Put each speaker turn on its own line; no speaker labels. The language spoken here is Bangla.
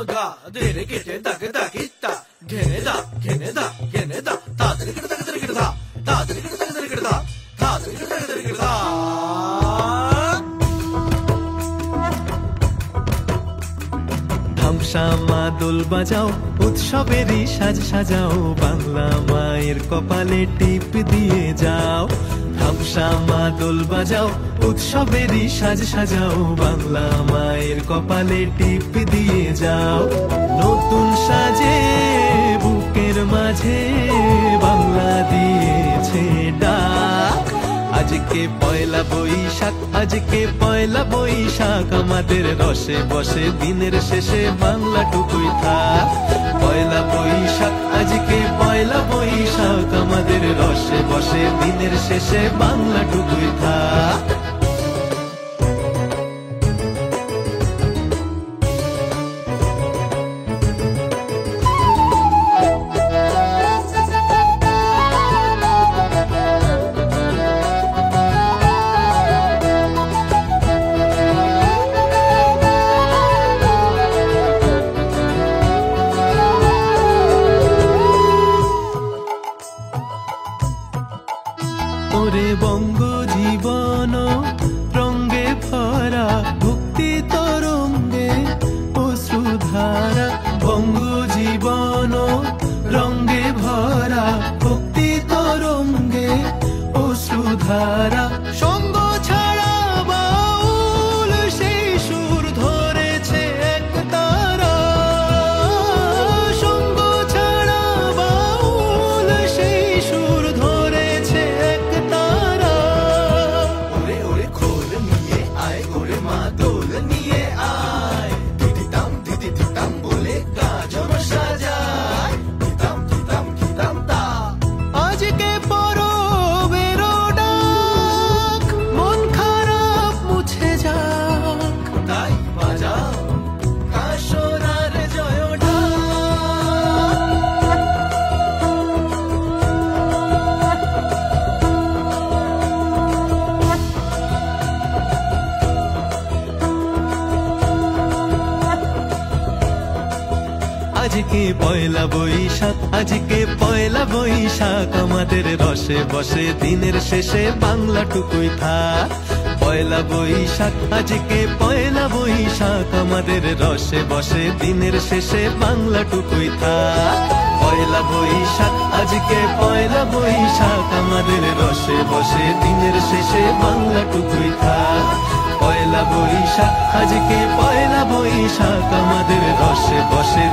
ga dere kete dak dak itta gene da ta dere kete dak dere kete da ta dere kete dak dere kete da ta dere kete dak dere kete da
ধামসামা দোল বাজাও উৎসবেরই সাজ সাজাও বাংলা মায়ের কপালে টিপ দিয়ে যাও ধামসামা দোল বাজাও উৎসবেরই সাজ সাজাও বাংলা মায়ের কপালে টিপ দিয়ে যাও নতুন সাজে বুকের মাঝে বাংলা দিয়েছে ডাক আজকে পয়লা বৈশাখ আজকে পয়লা বৈশাখ আমাদের রসে বসে দিনের শেষে বাংলাটুকুই থাক পয়লা বৈশাখ আজকে পয়লা বৈশাখ আমাদের রসে বসে দিনের শেষে বাংলাটুকুই থাক ওরে বঙ্গ জীবন রঙ্গে ভরা ভক্তি তরঙ্গে অশ্রুধারা বঙ্গ জীবন রঙ্গে ভরা ভক্তি তরঙ্গে অশ্রুধারা সঙ্গ ছাড়া বাউল সেই সুর ধরেছে এক তারা সঙ্গ ছাড়া বাউল সেই সুর ধরেছে এক তারা
ওরে ওরে খোল নিয়ে আয় ওরে মা দোল নিয়ে আয় দিদিতাম বলে গাজন সাজায় দিতাম তা
আজকে পরবের ডাক মন খারাপ মুছে যাক
তাই বাজাও কাশরার জয় ঢাক
আজকে পয়লা বৈশাখ আজকে পয়লা বৈশাখ আমাদের রসে বসে দিনের শেষে বাংলাটুকুই থাক পয়লা বৈশাখ আজকে পয়লা বৈশাখ আমাদের রসে বসে দিনের শেষে বাংলাটুকুই থাক পয়লা বৈশাখ আজকে পয়লা বৈশাখ আমাদের রসে বসে দিনের শেষে বাংলাটুকুই থাক পয়লা বৈশাখ আজকে পয়লা বৈশাখ আমাদের রসে বসে